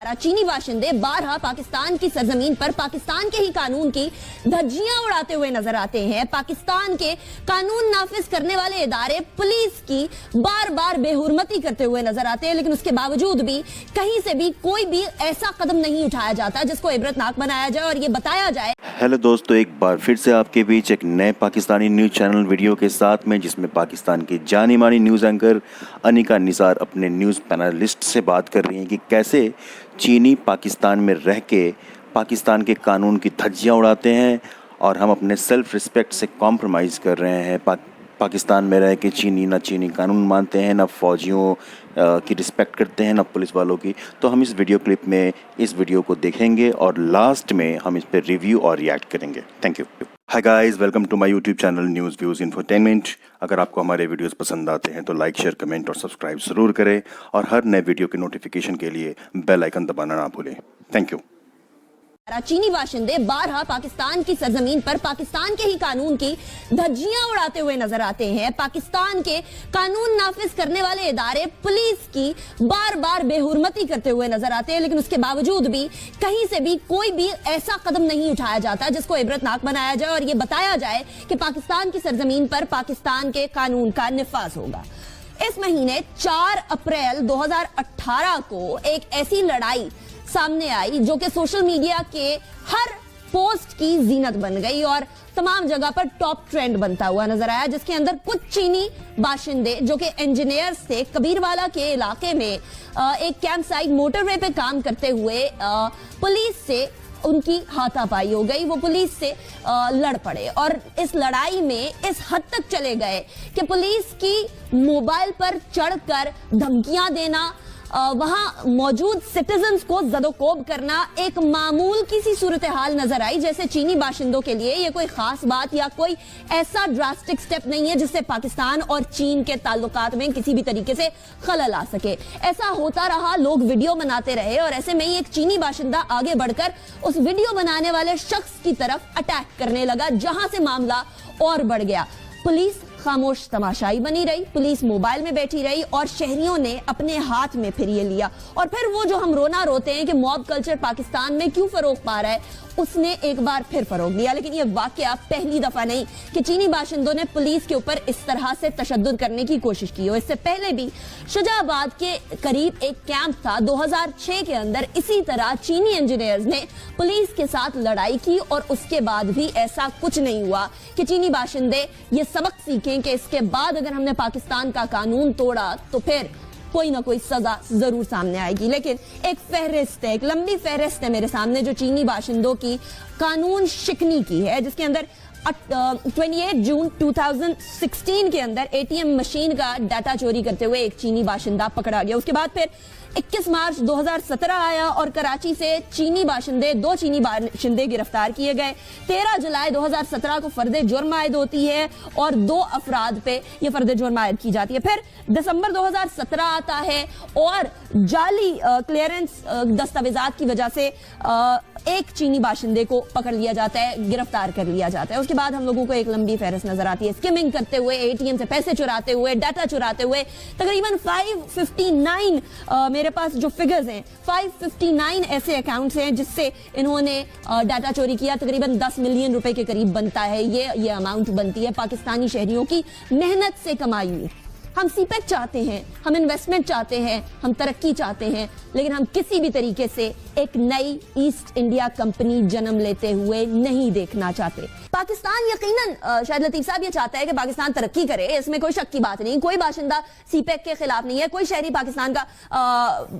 चीनी बाशिंदे बारहा पाकिस्तान की सरजमीन पर पाकिस्तान के ही कानून की धज्जियां उड़ाते हुए नजर आते हैं। पाकिस्तान के कानून नाफिज करने वाले इदारे पुलिस की बार बार बेहुरमती करते हुए नजर आते हैं, लेकिन उसके बावजूद भी कहीं से भी कोई भी ऐसा कदम नहीं उठाया जाता जिसको इबरतनाक बनाया जाए और ये बताया जाए। हेलो दोस्तों, एक बार फिर से आपके बीच एक नए पाकिस्तानी न्यूज़ चैनल वीडियो के साथ में, जिसमें पाकिस्तान की जानी मानी न्यूज़ एंकर अनिका निसार अपने न्यूज़ पैनलिस्ट से बात कर रही हैं कि कैसे चीनी पाकिस्तान में रह के पाकिस्तान के कानून की धज्जियां उड़ाते हैं और हम अपने सेल्फ रिस्पेक्ट से कॉम्प्रोमाइज़ कर रहे हैं। पाकिस्तान में रह के चीनी ना चीनी कानून मानते हैं, ना फौजियों की रिस्पेक्ट करते हैं, ना पुलिस वालों की। तो हम इस वीडियो क्लिप में इस वीडियो को देखेंगे और लास्ट में हम इस पर रिव्यू और रिएक्ट करेंगे। Thank you. Hi guys, welcome to my YouTube channel news views infotainment. अगर आपको हमारे वीडियोस पसंद आते हैं तो लाइक, शेयर, कमेंट और सब्सक्राइब ज़रूर करें और हर नए वीडियो की नोटिफिकेशन के लिए बेल आइकन दबाना ना भूलें। Thank you. चीनी बाशिंदे बारहा पाकिस्तान की सरजमीन पर पाकिस्तान के ही कानून की धज्जियां उड़ाते हुए नजर आते हैं। पाकिस्तान के कानून नाफिज करने वाले इदारे पुलिस की बार बार बेहुरमती करते हुए नजर आते हैं, लेकिन उसके बावजूद भी कहीं से भी कोई भी ऐसा कदम नहीं उठाया जाता जिसको इबरतनाक बनाया जाए और ये बताया जाए कि पाकिस्तान की सरजमीन पर पाकिस्तान के कानून का निफाज होगा। इस महीने 4 अप्रैल 2018 को एक ऐसी लड़ाई सामने आई जो कि सोशल मीडिया के हर पोस्ट की जीनत बन गई और तमाम जगह पर टॉप ट्रेंड बनता हुआ नजर आया, जिसके अंदर कुछ चीनी बाशिंदे जो कि इंजीनियर्स थे, कबीरवाला के इलाके में एक कैंप साइट मोटरवे पे काम करते हुए पुलिस से उनकी हाथापाई हो गई। वो पुलिस से लड़ पड़े और इस लड़ाई में इस हद तक चले गए कि पुलिस की मोबाइल पर चढ़कर धमकियां देना, वहां मौजूद सिटीजन्स को जदोकोब करना एक मामूल की सी सूरत हाल नजर आई। जैसे चीनी बाशिंदों के लिए ये कोई खास बात या कोई ऐसा ड्रास्टिक स्टेप नहीं है जिससे पाकिस्तान और चीन के ताल्लुकात में किसी भी तरीके से खलल आ सके। ऐसा होता रहा, लोग वीडियो बनाते रहे और ऐसे में ही एक चीनी बाशिंदा आगे बढ़कर उस वीडियो बनाने वाले शख्स की तरफ अटैक करने लगा, जहां से मामला और बढ़ गया। पुलिस खामोश तमाशाई बनी रही, पुलिस मोबाइल में बैठी रही और शहरियों ने अपने हाथ में फिर ये लिया। और फिर वो जो हम रोना रोते हैं कि मॉब कल्चर पाकिस्तान में क्यों फरोग पा रहा है, उसने एक बार फिर फरोग लिया। लेकिन ये वाकया पहली दफा नहीं कि चीनी बाशिंदों ने पुलिस के ऊपर इस तरह से तशद्दुद करने की कोशिश की हो। इससे पहले भी शुजाबाद के करीब एक कैंप था 2006 के अंदर, इसी तरह चीनी इंजीनियर्स ने पुलिस के साथ लड़ाई की और उसके बाद भी ऐसा कुछ नहीं हुआ कि चीनी बाशिंदे ये सबक सीखें कि इसके बाद अगर हमने पाकिस्तान का कानून तोड़ा तो फिर कोई ना कोई सजा जरूर सामने आएगी। लेकिन एक फहरिस्त है, एक लंबी फहरिस्त है मेरे सामने जो चीनी बाशिंदों की कानून शिकनी की है, जिसके अंदर 28 जून 2016 के अंदर एटीएम मशीन का डाटा चोरी करते हुए एक चीनी बाशिंदा पकड़ा गया। उसके बाद फिर 21 मार्च 2017 आया और कराची से दो चीनी बाशिंदे गिरफ्तार किए गए। 13 जुलाई 2017 को फर्द जुर्म आयद होती है और 2 अफराद पे ये फर्द जुर्म आयद की जाती है। फिर दिसंबर 2017 आता है और जाली क्लियरेंस दस्तावेजात की वजह से एक चीनी बाशिंदे को पकड़ लिया जाता है, गिरफ्तार कर लिया जाता है। उसके बाद हम लोगों को एक लंबी फहरिस्त नजर आती है, स्किमिंग करते हुए, एटीएम से पैसे चुराते हुए, डाटा चुराते हुए। तकरीबन 559 मेरे पास जो फिगर्स हैं, 559 ऐसे अकाउंट्स हैं जिससे इन्होंने डाटा चोरी किया। तकरीबन 10 मिलियन रुपए के करीब बनता है, ये अमाउंट बनती है पाकिस्तानी शहरियों की मेहनत से कमाई हुई। हम सीपेक चाहते हैं, हम इन्वेस्टमेंट चाहते हैं, हम तरक्की चाहते हैं, लेकिन हम किसी भी तरीके से एक नई ईस्ट इंडिया कंपनी जन्म लेते हुए नहीं देखना चाहते। पाकिस्तान यकीनन शायद लतीफ साहब ये चाहता है कि पाकिस्तान तरक्की करे, इसमें कोई शक की बात नहीं। कोई बाशिंदा सीपेक के खिलाफ नहीं है, कोई शहरी पाकिस्तान का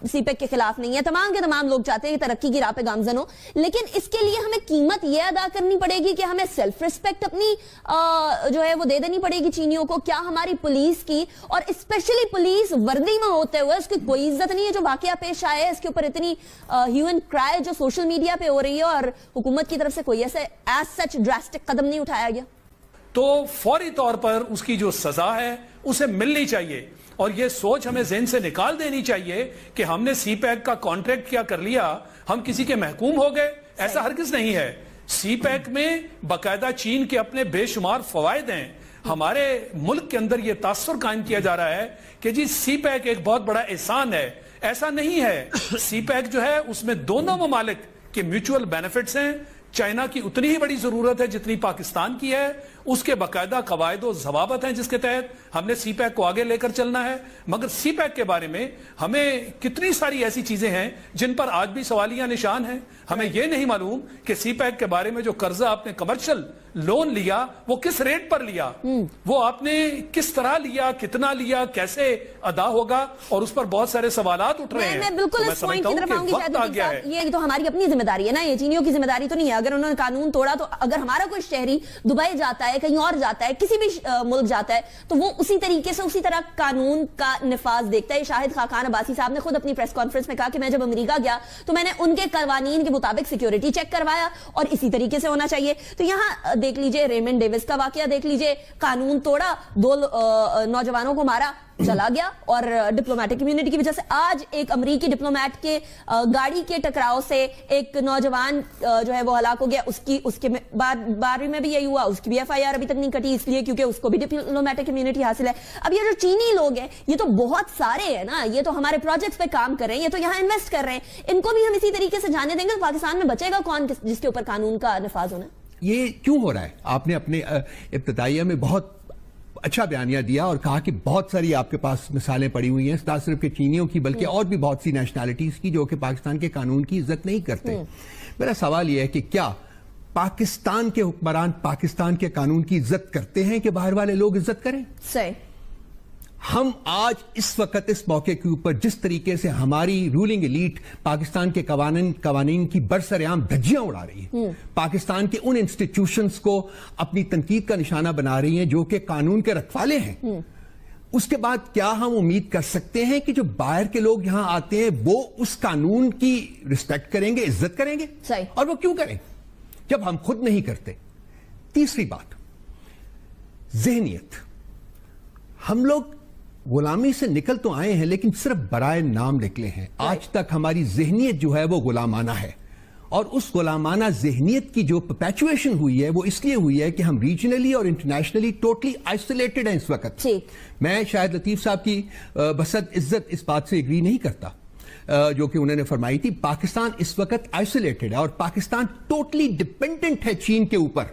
सीपेक के खिलाफ नहीं है। तमाम के तमाम लोग चाहते हैं कि तरक्की की राह पे गामजन हो, लेकिन इसके लिए हमें कीमत यह अदा करनी पड़ेगी कि हमें सेल्फ रिस्पेक्ट अपनी जो है वो दे देनी पड़ेगी चीनियों को। क्या हमारी पुलिस की और स्पेशली पुलिस वर्दी में होते हुए उसकी कोई इज्जत नहीं है? जो वाकया पेश आया है इसके ऊपर इतनी ह्यू एंड क्राई जो सोशल मीडिया पे हो रही है और हुकूमत की तरफ से कोई ऐसे एज सच ड्रास्टिक कदम नहीं उठाया गया, तो फौरी तौर पर उसकी जो सजा है उसे मिलनी चाहिए। और ये सोच हमें ज़हन से निकाल देनी चाहिए कि हमने सीपैक का कॉन्ट्रैक्ट क्या कर लिया, हम किसी के महकूम हो गए, ऐसा हरगिज़ नहीं है। सीपैक में बाकायदा चीन के अपने बेशुमार फवायद हैं। हमारे मुल्क के अंदर यह तासुर कायम किया जा रहा है कि जी सीपैक एक बहुत बड़ा एहसान है, ایسا نہیں ہے. سی پیک جو ہے اس میں دونوں ممالک کے میوچول بینیفٹس ہیں. چائنا کی اتنی ہی بڑی ضرورت ہے جتنی پاکستان کی ہے. اس کے باقاعدہ قواعد و ضوابط ہیں جس کے تحت ہم نے سی پیک کو آگے لے کر چلنا ہے. مگر سی پیک کے بارے میں ہمیں کتنی ساری ایسی چیزیں ہیں جن پر آج بھی سوالیہ نشان ہیں. ہمیں یہ نہیں معلوم کہ سی پیک کے بارے میں جو قرضہ آپ نے کمرشل لون لیا وہ کس ریٹ پر لیا, وہ آپ نے کس طرح لیا, کتنا لیا, کیسے ادا ہوگا, اور اس پر بہت سارے سوالات اٹھ رہے ہیں. میں بالکل اس پوائنٹ کی طرف آؤں گی شاید صاحب, یہ تو ہماری اپنی ذمہ داری ہے نا, یہ چینیوں کی ذمہ داری تو نہیں ہے. اگر انہوں نے قانون توڑا تو اگر ہمارا کوئی شہری دبئی جاتا ہے, کہیں اور جاتا ہے, کسی بھی ملک جاتا ہے, تو وہ اسی طریقے سے اسی طرح قانون کا نفاذ دیکھتا ہے. شاہد خاقان عباسی صاحب نے خود اپنی پریس کانفرنس میں کہا کہ میں جب امریکہ گیا تو میں نے ان کے قوانین کے مطابق سیکیورٹی چیک کروایا اور اسی طریقے سے ہونا چاہیے. تو یہاں دیکھ لیجئے ریمنڈ ڈیوس کا واقعہ دیکھ لیجئے, قانون توڑا, 2 نوجوانوں کو مارا, چلا گیا, اور ڈپلومیٹک کمیونٹی کی وجہ سے آج ایک امریکی ڈپلومیٹ کے گاڑی کے ٹکراؤ سے ایک نوجوان جو ہے وہ ہلاک ہو گیا. اس کے بارے میں بھی یہی ہوا, اس کی بھی ایف آئی آر ابھی تک نہیں کٹی, اس لیے کیونکہ اس کو بھی ڈپلومیٹک کمیونٹی حاصل ہے. اب یہ جو چینی لوگ ہیں یہ تو بہت سارے ہیں نا, یہ تو ہمارے پروجیکٹس پہ کام کر رہے ہیں, یہ تو یہاں انویسٹ کر رہے ہیں, ان کو بھی ہم اسی طریقے سے جانے دیں گے تو پاکستان میں بچے گا کون جس کے اوپر قانون کا نفاذ ہونا. یہ کیوں ہو رہا ہے؟ آپ نے اپنے ابتدائیہ میں بہت اچھا بیانیہ دیا اور کہا کہ بہت ساری آپ کے پاس مثالیں پڑی ہوئی ہیں, نہ صرف کہ چینیوں کی بلکہ اور بھی بہت سی نیشنلٹیز کی جو کہ پاکستان کے قانون کی عزت نہیں کرتے. میرا سوال یہ ہے کہ کیا پاکستان کے حکمران پاکستان کے قانون کی عزت کرتے ہیں کہ باہر والے لوگ عزت کریں؟ صحیح. ہم آج اس وقت اس موقع کے اوپر جس طریقے سے ہماری رولنگ ایلیٹ پاکستان کے قوانین کی برسر عام دھجیاں اڑا رہی ہے, پاکستان کے ان انسٹیٹیوشنز کو اپنی تنقید کا نشانہ بنا رہی ہیں جو کہ قانون کے رکھوالے ہیں, اس کے بعد کیا ہم امید کر سکتے ہیں کہ جو باہر کے لوگ یہاں آتے ہیں وہ اس قانون کی رسپیکٹ کریں گے, عزت کریں گے؟ صحیح. اور وہ کیوں کریں جب ہم خود نہیں کرتے؟ تیسری بات, ذہنیت. ہم لوگ غلامی سے نکل تو آئے ہیں لیکن صرف برائے نام نکلے ہیں. آج تک ہماری ذہنیت جو ہے وہ غلامانہ ہے, اور اس غلامانہ ذہنیت کی جو پرپیچویشن ہوئی ہے وہ اس لیے ہوئی ہے کہ ہم ریجنلی اور انٹرنیشنلی ٹوٹلی آئسولیٹڈ ہیں اس وقت. میں شاید لطیف صاحب کی بسط عزت اس بات سے اگری نہیں کرتا جو کہ انہوں نے فرمائی تھی. پاکستان اس وقت آئسولیٹڈ ہے اور پاکستان ٹوٹلی ڈیپینڈنٹ ہے چین کے اوپر.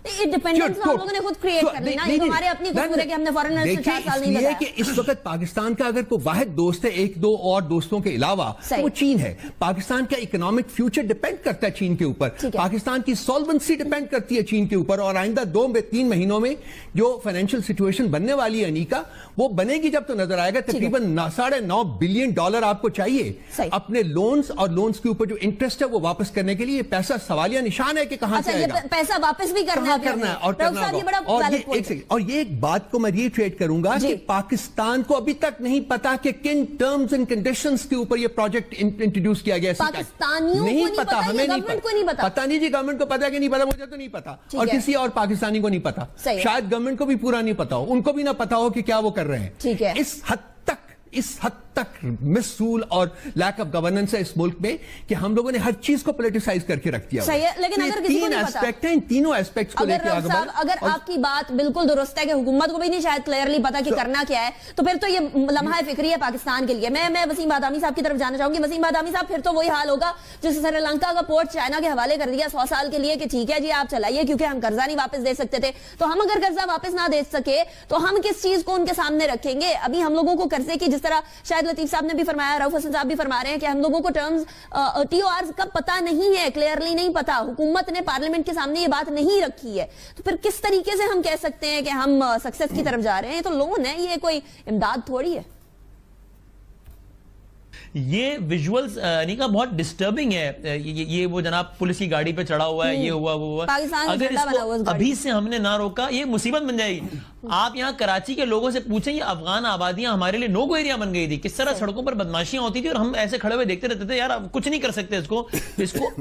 ڈیپینڈنس ہم لوگوں نے خود کریٹ کر لی نا, یہ ہمارے اپنی قصور ہے کہ ہم نے فارنر سے 4 سال نہیں بتایا. کہ اس وقت پاکستان کا اگر کوئی واحد دوست ہے 1-2 اور دوستوں کے علاوہ وہ چین ہے. پاکستان کا اکنامک فیوچر ڈیپینڈ کرتا ہے چین کے اوپر, پاکستان کی سولونسی ڈیپینڈ کرتی ہے چین کے اوپر, اور آئندہ 2-3 مہینوں میں جو فائنینشیل سچویشن بننے والی ہے انیکا وہ بنے گی جب تو نظر آئے گا. تقریباً $9.5 بلین آپ کو چاہیے اپنے لونز اور لونز کے اوپر جو انٹرسٹ ہے وہ واپس کرنے کے لیے. پیسہ سوالیہ نشان ہے کہ کہاں سے آئے گا, پیسہ واپس بھی کرنا ہے اور یہ ایک بات کو میں ریٹریٹ کروں گا کہ پاکستان کو ابھی تک نہیں پتا کہ کن ٹرمز اینڈ کنڈیشنز کے اوپر یہ پروجیکٹ انٹروڈیوس کیا گیا. پاکستانیوں کو نہیں پتا, ہمیں نہیں پتا نہیں جی, گورنمنٹ کو پتا کہ نہیں پتا, مجھے تو نہیں پتا اور کسی اور پاکستانی کو نہیں پتا. شاید گورنمنٹ کو بھی پورا نہیں پتا ہو, ان کو بھی نہ پتا ہو کہ کیا وہ کر رہے ہیں. اس حد تک مس رول اور لیک آف گورننس ہے اس ملک میں کہ ہم لوگوں نے ہر چیز کو پولیٹیسائز کر کے رکھ دیا. لیکن اگر کسی کو نہیں پتا, ان تینوں ایسپیکٹس کو لے کے آگے بڑھ. اگر آپ کی بات بالکل درست ہے کہ حکومت کو بھی نہیں شاید کلیئرلی پتا کہ کرنا کیا ہے, تو پھر تو یہ لمحہ فکری ہے پاکستان کے لیے. میں وسیم بادامی صاحب کی طرف جانا چاہوں گی. وسیم بادامی صاحب, پھر تو وہی حال ہوگا جیسے سری لنکا کا پورٹ چائنا کے حوالے کر دیا 100 سال کے لیے کہ ٹھیک ہے جی آپ چلائیے, کیونکہ ہم قرضہ نہیں واپس دے سکتے تھے. تو ہم اگر قرضہ واپس نہ دے سکے تو ہم کس چیز کو ان کے سامنے رکھیں گے؟ ابھی ہم لوگوں کو قرضے کی, جس طرح شاید لطیف صاحب نے بھی فرمایا, رؤف حسن صاحب بھی فرما رہے ہیں کہ ہم لوگوں کو ٹرمز ٹی او آرز کا پتہ نہیں ہے, کلیئرلی نہیں پتا, حکومت نے پارلیمنٹ کے سامنے یہ بات نہیں رکھی ہے. تو پھر کس طریقے سے ہم کہہ سکتے ہیں کہ ہم سکسیس کی طرف جا رہے ہیں؟ یہ تو لون ہے, یہ کوئی امداد تھوڑی ہے. یہ ویژولز انیکا بہت ڈسٹربنگ ہے. یہ وہ جناب پولیس کی گاڑی پہ چڑھا ہوا ہے, یہ ہوا وہ ہوا. اگر اس کو ابھی سے ہم نے نہ روکا یہ مصیبت بن جائے گی. آپ یہاں کراچی کے لوگوں سے پوچھیں, یہ افغان آبادیاں ہمارے لیے نو گو ایریا بن گئی تھی, کس طرح سڑکوں پر بدماشیاں ہوتی تھی اور ہم ایسے کھڑے ہوئے دیکھتے رہتے تھے, یار کچھ نہیں کر سکتے اس کو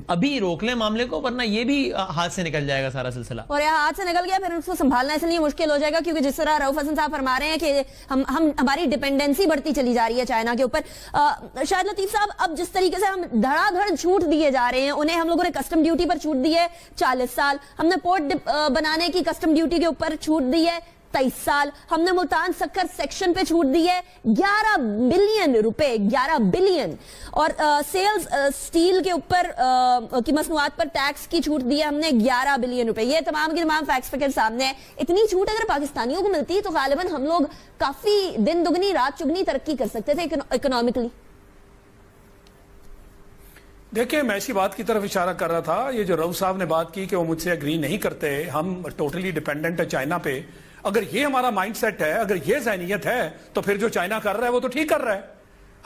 ابھی روک لیں معاملے کو, ورنہ یہ بھی ہاتھ سے نکل جائے گا سارا سلسلہ. اور یہ ہاتھ سے نکل گیا پھر اس کو سنبھالنا اس لیے مشکل ہو جائے گا, کیونکہ جس طرح رؤف حسن صاحب فرما رہے ہیں کہ ہماری ڈیپینڈنسی بڑھتی چلی جا رہی ہے چائنا کے اوپر. شاہد لطیف صاحب, اب جس طریقے سے ہم دھڑا دھڑ چھوٹ دیے جا رہے ہیں, انہیں ہم لوگوں نے کسٹم ڈیوٹی پر چھوٹ دی ہے 40 سال, ہم نے پورٹ بنانے کی کسٹم ڈیوٹی کے اوپر چھوٹ دی ہے 23 साल। हमने मुल्तान शक्कर सेक्शन पे छूट दी है 11 बिलियन रुपए, 11 बिलियन। और सेल्स स्टील के ऊपर की मसनूआत पर टैक्स की छूट दी है हमने 11 बिलियन रुपए। ये तमाम के तमाम फैक्ट्स फिगर सामने है। इतनी छूट अगर पाकिस्तानियों को मिलती तो गालिबन हम लोग काफी दिन दुगनी रात चुगनी तरक्की कर सकते थे इकोनॉमिकली। देखिए, मैं इसी बात की तरफ इशारा कर रहा था। ये जो रऊफ साहब ने बात की कि वो मुझसे एग्री नहीं करते, हम टोटली डिपेंडेंट है चाइना पे। अगर ये हमारा माइंडसेट है, अगर ये ज़हनियत है, तो फिर जो चाइना कर रहा है वो तो ठीक कर रहा है।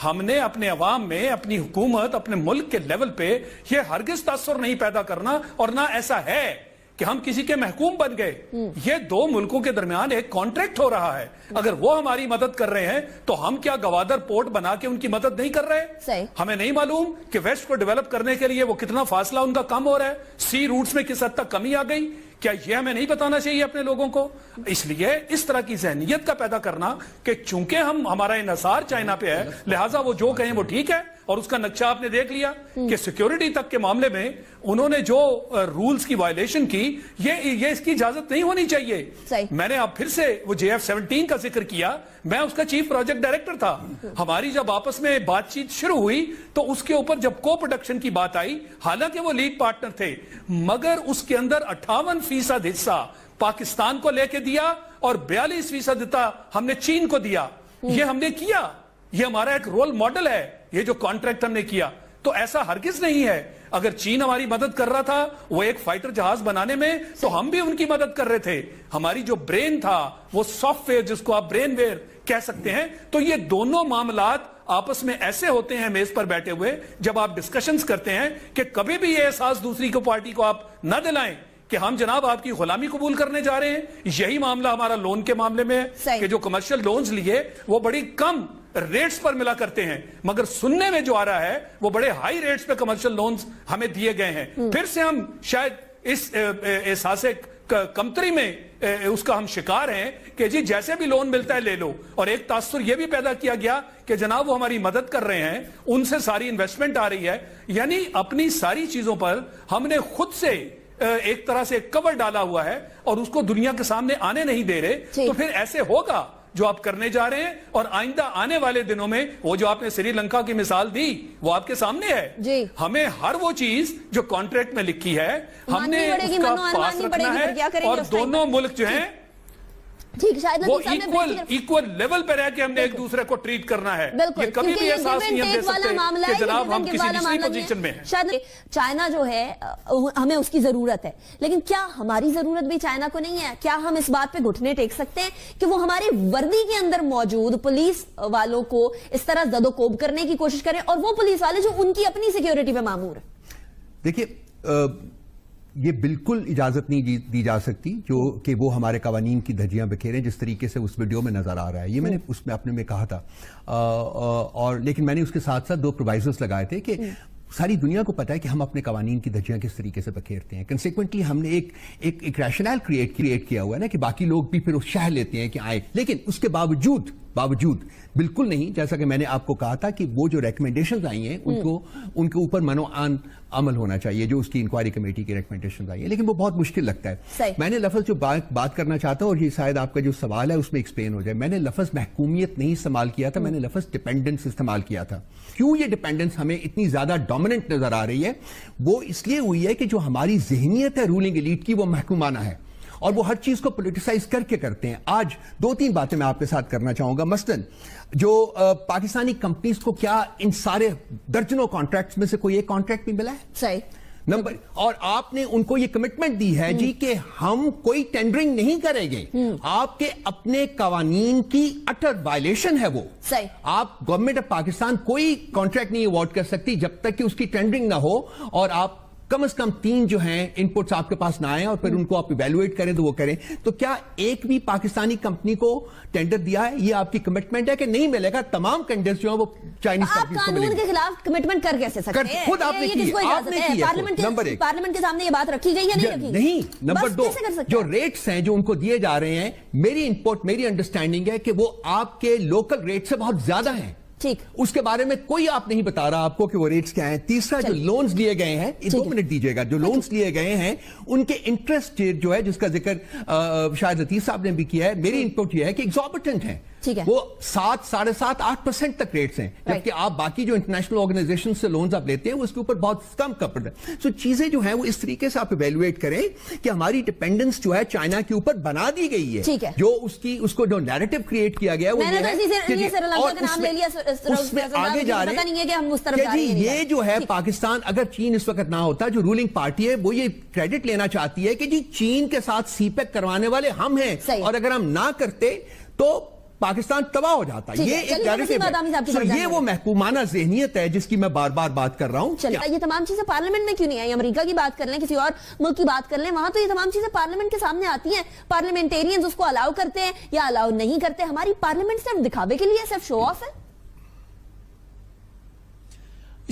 हमने अपने अवाम में, अपनी हुकूमत, अपने मुल्क के लेवल पे ये हरगिज तासुर नहीं पैदा करना, और ना ऐसा है कि हम किसी के महकूम बन गए। ये दो मुल्कों के दरमियान एक कॉन्ट्रैक्ट हो रहा है। अगर वो हमारी मदद कर रहे हैं तो हम क्या गवादर पोर्ट बना के उनकी मदद नहीं कर रहे? हमें नहीं मालूम कि वेस्ट को डेवलप करने के लिए वो कितना फासला उनका कम हो रहा है, सी रूट्स में किस हद तक कमी आ गई? क्या ये हमें नहीं बताना चाहिए अपने लोगों को? इसलिए इस तरह की ज़हनियत का पैदा करना कि चूंकि हमारा इन्हिसार चाइना पे है, लिहाजा वो जो कहें वो ठीक है। और उसका नक्शा आपने देख लिया कि सिक्योरिटी तक के मामले में उन्होंने जो रूल्स की वायलेशन की, ये इसकी इजाजत नहीं होनी चाहिए। मैंने अब फिर से वो JF-17 का जिक्र किया, मैं उसका चीफ प्रोजेक्ट डायरेक्टर था। हमारी जब आपस में बातचीत शुरू हुई तो उसके ऊपर जब को प्रोडक्शन की बात आई, हालांकि वो लीड पार्टनर थे, मगर उसके अंदर 58% हिस्सा पाकिस्तान को लेके दिया और 42% हिस्सा हमने चीन को दिया। ये हमने किया, ये हमारा एक रोल मॉडल है, ये जो कॉन्ट्रैक्ट हमने किया। तो ऐसा हरगिज नहीं है। अगर चीन हमारी मदद कर रहा था वो एक फाइटर जहाज बनाने में, तो हम भी उनकी मदद कर रहे थे। हमारी जो ब्रेन था, वो सॉफ्टवेयर जिसको आप ब्रेनवेयर कह सकते हैं। तो ये दोनों मामलात आपस में ऐसे होते हैं मेज पर बैठे हुए, जब आप डिस्कशंस करते हैं कि कभी भी ये एहसास दूसरी को पार्टी को आप न दिलाएं कि हम जनाब आपकी गुलामी कबूल करने जा रहे हैं। यही मामला हमारा लोन के मामले में है कि जो कमर्शियल लोन्स लिए वो बड़ी कम रेट्स पर मिला करते हैं, मगर सुनने में जो आ रहा है वो बड़े हाई रेट्स पे कमर्शियल लोन्स हमें दिए गए हैं। फिर से हम शायद इस एहसास कमतरी में उसका हम शिकार हैं कि जी जैसे भी लोन मिलता है ले लो। और एक तासुर यह भी पैदा किया गया कि जनाब वो हमारी मदद कर रहे हैं, उनसे सारी इन्वेस्टमेंट आ रही है। यानी अपनी सारी चीजों पर हमने खुद से एक तरह से कवर डाला हुआ है और उसको दुनिया के सामने आने नहीं दे रहे। तो फिर ऐसे होगा जो आप करने जा रहे हैं, और आइंदा आने वाले दिनों में वो जो आपने श्रीलंका की मिसाल दी वो आपके सामने है जी। हमें हर वो चीज जो कॉन्ट्रैक्ट में लिखी है हमने उसका पास रखना है, और दोनों मुल्क जो हैं ठीक, शायद वो इक्वल लेवल पे रह के हमने एक दूसरे को ट्रीट करना है। ये कभी भी एहसास नहीं हम दे सकते कि जनाब हम किसी दूसरी पोजीशन में हैं। शायद चाइना जो है हमें उसकी जरूरत है, लेकिन क्या हमारी जरूरत भी चाइना को नहीं है? क्या हम इस बात पे घुटने टेक सकते हैं कि वो हमारी वर्दी के अंदर मौजूद पुलिस वालों को इस तरह जदोकोब करने की कोशिश करें, और वो पुलिस वाले जो उनकी अपनी सिक्योरिटी पे मामूर है? देखिए, ये बिल्कुल इजाजत नहीं दी जा सकती जो कि वो हमारे कवानीन की धज्जियां बिखेरें जिस तरीके से उस वीडियो में नजर आ रहा है। ये मैंने उसमें अपने में कहा था, और लेकिन मैंने उसके साथ साथ 2 प्रोवाइजर्स लगाए थे कि सारी दुनिया को पता है कि हम अपने कवानीन की धज्जियां किस तरीके से बखेरते हैं। कंसिक्वेंटली हमने एक रैशनल क्रिएट किया हुआ है ना कि बाकी लोग भी फिर शह लेते हैं कि आए, लेकिन उसके बावजूद बिल्कुल नहीं, जैसा कि मैंने आपको कहा था कि वो जो रिकमेंडेशंस आई हैं उनके ऊपर मनोआन अमल होना चाहिए, जो उसकी इंक्वायरी कमेटी की रिकमेंडेशंस आई है, लेकिन वो बहुत मुश्किल लगता है। मैंने लफ्ज जो बात करना चाहता हूं, और ये शायद आपका जो सवाल है उसमें एक्सप्लेन हो जाए, मैंने लफ्ज महकूमियत नहीं इस्तेमाल किया था, मैंने लफ्ज डिपेंडेंस इस्तेमाल किया था। क्यों ये डिपेंडेंस हमें इतनी ज्यादा डोमिनेंट नजर आ रही है? वो इसलिए हुई है कि जो हमारी ज़हनियत है रूलिंग एलीट की, वो महकूमाना है और वो हर चीज को पॉलिटिसाइज करके करते हैं। आज 2-3 बातें मैं आपके साथ करना चाहूंगा। मसलन जो पाकिस्तानी कंपनीज को क्या इन सारे दर्जनों कॉन्ट्रैक्ट्स में से कोई एक कॉन्ट्रैक्ट भी मिला है? सही नंबर, और आपने उनको ये कमिटमेंट दी है जी कि हम कोई टेंडरिंग नहीं करेंगे। आपके अपने कवानीन की अटर वायलेशन है वो। सही, आप गवर्नमेंट ऑफ पाकिस्तान कोई कॉन्ट्रैक्ट नहीं अवार्ड कर सकती जब तक कि उसकी टेंडरिंग ना हो, और आप कम से कम 3 जो हैं इनपुट्स आपके पास ना आए और फिर उनको आप इवैल्यूएट करें तो वो करें। तो क्या एक भी पाकिस्तानी कंपनी को टेंडर दिया है? ये आपकी कमिटमेंट है कि नहीं मिलेगा? तमाम टेंडर्स जो है वो चाइनीज कंपनीज को मिलेंगे। कानून के खिलाफ कमिटमेंट कर कैसे सकते हैं? खुद आपने की, पार्लियामेंट के सामने ये बात रखी गई या नहीं रखी? नहीं। नंबर 2, जो रेट्स हैं जो उनको दिए जा रहे हैं, मेरी अंडरस्टैंडिंग है कि वो आपके लोकल रेट से बहुत ज्यादा हैं। ठीक, उसके बारे में कोई आप नहीं बता रहा आपको कि वो रेट्स क्या हैं। तीसरा, जो लोन्स लिए गए हैं, 2 मिनट दीजिएगा, जो लोन्स लिए गए हैं उनके इंटरेस्ट रेट जो है, जिसका जिक्र शायद लतीफ साहब ने भी किया है, मेरी इनपुट ये है कि एग्जॉर्बिटेंट है। वो 7, 7.5, 8% तक रेट्स हैं, जबकि आप बाकी जो इंटरनेशनल ऑर्गेनाइजेशन से लोन्स आप लेते हैं उसके ऊपर बहुत कम कपड़ है। सो चीजें जो हैं वो इस तरीके से आप इवेल्युएट करें कि हमारी डिपेंडेंस जो है चाइना के ऊपर बना दी गई है, जो उसको जो नैरेटिव क्रिएट किया गया है वो ये है उसमें आगे जा रहे हैं कि ये जो है पाकिस्तान, अगर चीन इस वक्त ना होता, जो रूलिंग पार्टी है वो ये क्रेडिट लेना चाहती है कि जी चीन के साथ सीपेक करवाने वाले हम हैं, और अगर हम ना करते तो पाकिस्तान तबाह हो जाता। ये एक नैरेटिव है, ये वो महकूमाना ज़हनियत है जिसकी मैं बार बार बात कर रहा हूं। ये तमाम चीजें पार्लियामेंट में क्यों नहीं आई? अमेरिका की बात कर लें, किसी और मुल्क की बात कर लें, वहां तो ये तमाम चीजें पार्लियामेंट के सामने आती हैं, पार्लियामेंटेरियंस उसको अलाउ करते हैं या अलाउ नहीं करते। हमारी पार्लियामेंट सिर्फ दिखावे के लिए, सिर्फ शो ऑफ है।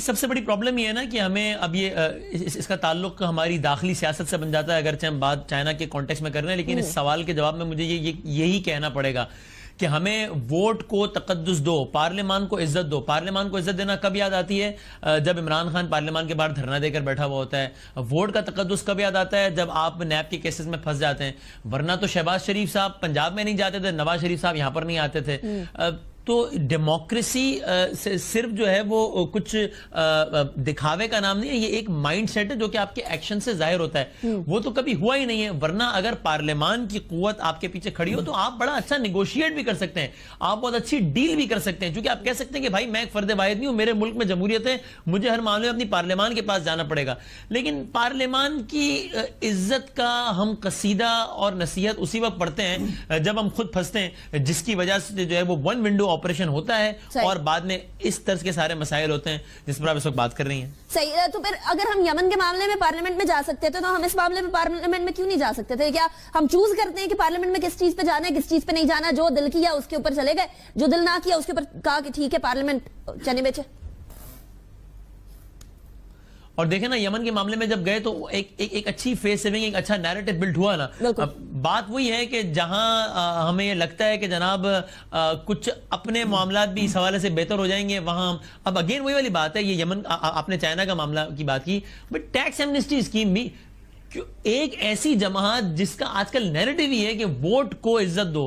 सबसे बड़ी प्रॉब्लम ये है ना कि हमें अब ये इसका ताल्लुक हमारी दाखिली सियासत से बन जाता है, अगरचे हम बात चाइना के कॉन्टेक्स्ट में कर रहे हैं, लेकिन इस सवाल के जवाब में मुझे यही कहना पड़ेगा कि हमें वोट को तकद्दुस दो, पार्लियामान को इज्जत दो। पार्लियामान को इज्जत देना कब याद आती है? जब इमरान खान पार्लियामान के बाहर धरना देकर बैठा हुआ होता है। वोट का तकद्दुस कब याद आता है? जब आप नैब के केसेस में फंस जाते हैं। वरना तो शहबाज शरीफ साहब पंजाब में नहीं जाते थे, नवाज शरीफ साहब यहां पर नहीं आते थे। तो डेमोक्रेसी सिर्फ जो है वो कुछ दिखावे का नाम नहीं है, ये एक माइंडसेट है जो कि आपके एक्शन से जाहिर होता है। वो तो कभी हुआ ही नहीं है। वरना अगर पार्लियामान की कुव्वत आपके पीछे खड़ी हो तो आप बड़ा अच्छा निगोशिएट भी कर सकते हैं, आप बहुत अच्छी डील भी कर सकते हैं, क्योंकि आप कह सकते हैं कि भाई मैं एक फर्द वाहिद नहीं हूं, मेरे मुल्क में जमहूरियत है, मुझे हर मामले में अपनी पार्लियामान के पास जाना पड़ेगा। लेकिन पार्लियामान की इज्जत का हम कसीदा और नसीहत उसी वक्त पढ़ते हैं जब हम खुद फंसते हैं, जिसकी वजह से जो है वो वन विंडो ऑपरेशन होता है और बाद में इस तरह के सारे मसाइल होते हैं जिस पर आप इस वक्त बात कर रही हैं। सही। तो फिर अगर हम यमन के मामले में पार्लियामेंट में जा सकते थे तो हम इस मामले में पार्लियामेंट में क्यों नहीं जा सकते थे? क्या हम चूज करते हैं कि पार्लियामेंट में किस चीज पे जाना है, किस चीज पे नहीं जाना? जो दिल किया उसके ऊपर चले गए, जो दिल ना किया उसके ऊपर कहा कि ठीक है पार्लियामेंट चने बेचे। और देखें ना, यमन के मामले में जब गए तो एक अच्छी फेस सेविंग, एक अच्छा नैरेटिव बिल्ड हुआ ना। बात वही है कि जहां हमें ये लगता है कि जनाब कुछ अपने मामलात भी इस हवाले से बेहतर हो जाएंगे, वहां अब अगेन वही वाली बात है। ये यमन, आपने चाइना का मामला की बात की, बट टैक्स एमनेस्टी स्कीम भी एक ऐसी जमात जिसका आजकल नैरेटिव ही है कि वोट को इज्जत दो,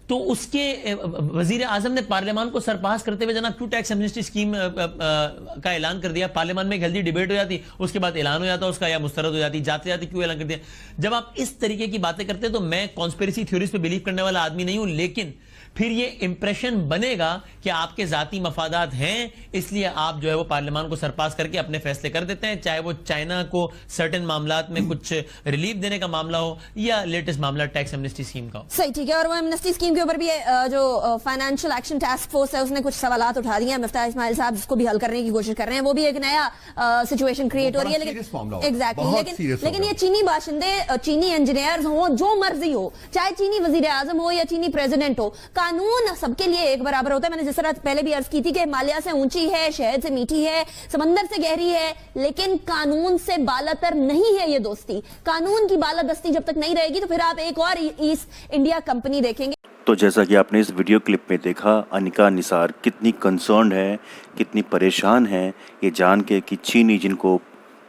तो उसके वजीर आजम ने पार्लियामान को सरपास करते हुए जनाब क्यों टैक्स एमनेस्टी स्कीम का ऐलान कर दिया? पार्लियामान में एक हेल्दी डिबेट हो जाती, उसके बाद ऐलान हो जाता उसका, या मुस्तरद हो जाती, जाते जाते क्यों ऐलान कर दिया? जब आप इस तरीके की बातें करते हैं तो मैं कॉन्स्पिरेसी थ्योरीज पे बिलीव करने वाला आदमी नहीं हूं, लेकिन फिर ये इंप्रेशन बनेगा कि आपके जाती मफादात हैं, इसलिए आप जो है वो पार्लियामान को सरपास करके अपने फैसले कर देते हैं, चाहे वो चाइना को सर्टेन मामलात में कुछ रिलीफ देने का मामला हो या लेटेस्ट मामला टैक्स एमनेस्टी स्कीम का हो। सही, ठीक है। और वो एमनेस्टी स्कीम के ऊपर भी जो फाइनेंशियल एक्शन टास्क फोर्स है उसने कुछ सवालात उठा दिए हैं। मुफ्ती इस्माइल साहब जिसको भी हल करने की कोशिश कर रहे हैं, वो भी एक नया सिचुएशन क्रिएट हो रही है। लेकिन एग्जैक्टली, लेकिन ये चीनी बाशिंदे, चीनी इंजीनियर्स हो, जो मर्जी हो, चाहे चीनी वजीर आजम हो या चीनी प्रेसिडेंट हो, कानून सबके लिए एक बराबर होता है। मैंने जिस तरह पहले भी अर्ज की थी कि हिमालय से ऊंची है, शहद से मीठी है, समंदर से गहरी है, लेकिन कानून से बालातर नहीं है ये दोस्ती। कानून की बालादस्ती जब तक नहीं रहेगी तो फिर आप एक और ईस्ट इंडिया कंपनी देखेंगे। तो जैसा कि आपने इस वीडियो क्लिप में देखा, अनिका निसार कितनी कंसर्न्ड है, कितनी परेशान है ये जान के कि चीनी जिनको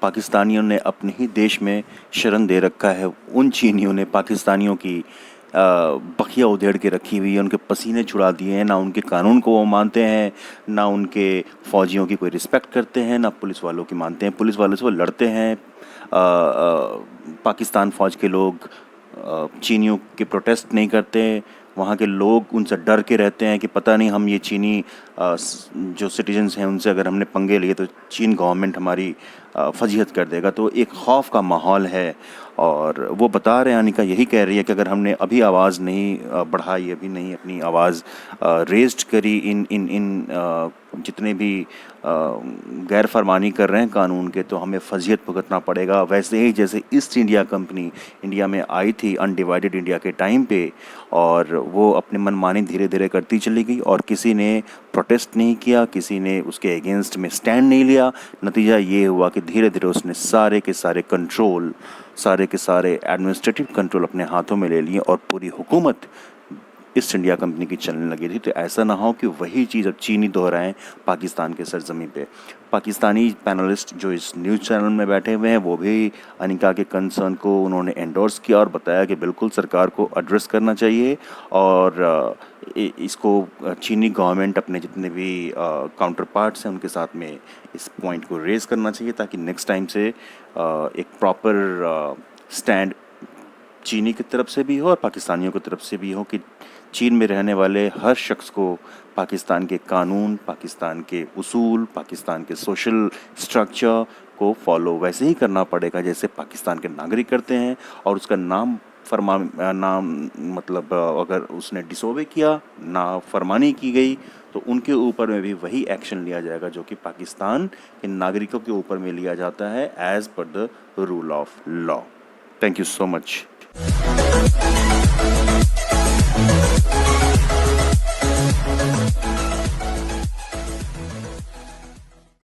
पाकिस्तानियों ने अपने ही देश में शरण दे रखा है, उन चीनियों ने पाकिस्तानियों की बखिया उधेड़ के रखी हुई है, उनके पसीने छुड़ा दिए हैं। ना उनके कानून को वो मानते हैं, ना उनके फ़ौजियों की कोई रिस्पेक्ट करते हैं, ना पुलिस वालों की मानते हैं। पुलिस वालों से वो लड़ते हैं। पाकिस्तान फ़ौज के लोग चीनियों के प्रोटेस्ट नहीं करते। वहाँ के लोग उनसे डर के रहते हैं कि पता नहीं हम ये चीनी जो सिटीजन्स हैं उनसे अगर हमने पंगे लिए तो चीन गवर्नमेंट हमारी फजीहत कर देगा। तो एक खौफ का माहौल है। और वो बता रहे हैं, अनिका यही कह रही है कि अगर हमने अभी आवाज़ नहीं बढ़ाई, अभी नहीं अपनी आवाज़ रेज़्ड करी इन जितने भी गैर फरमानी कर रहे हैं कानून के, तो हमें फजीहत भुगतना पड़ेगा। वैसे ही जैसे ईस्ट इंडिया कंपनी इंडिया में आई थी अनडिवाइडेड इंडिया के टाइम पे, और वो अपने मनमानी धीरे धीरे करती चली गई और किसी ने प्रोटेस्ट नहीं किया, किसी ने उसके अगेंस्ट में स्टैंड नहीं लिया। नतीजा ये हुआ कि धीरे धीरे उसने सारे के सारे कंट्रोल, सारे के सारे एडमिनिस्ट्रेटिव कंट्रोल अपने हाथों में ले लिए और पूरी हुकूमत ईस्ट इंडिया कंपनी की चलने लगी थी, तो ऐसा ना हो कि वही चीज़ अब चीनी दोहराएं पाकिस्तान के सरजमीन पे। पाकिस्तानी पैनलिस्ट जो इस न्यूज़ चैनल में बैठे हुए हैं वो भी अनिका के कंसर्न को उन्होंने एंडोर्स किया और बताया कि बिल्कुल सरकार को एड्रेस करना चाहिए और इसको चीनी गवर्नमेंट अपने जितने भी काउंटर पार्ट्स हैं उनके साथ में इस पॉइंट को रेज़ करना चाहिए, ताकि नेक्स्ट टाइम से एक प्रॉपर स्टैंड चीनी की तरफ से भी हो और पाकिस्तानियों की तरफ से भी हो कि चीन में रहने वाले हर शख्स को पाकिस्तान के कानून, पाकिस्तान के उसूल, पाकिस्तान के सोशल स्ट्रक्चर को फॉलो वैसे ही करना पड़ेगा जैसे पाकिस्तान के नागरिक करते हैं। और उसका नाम मतलब अगर उसने डिसोबे किया, ना फरमानी की गई, तो उनके ऊपर में भी वही एक्शन लिया जाएगा जो कि पाकिस्तान के नागरिकों के ऊपर में लिया जाता है as per the rule of law. Thank you so much.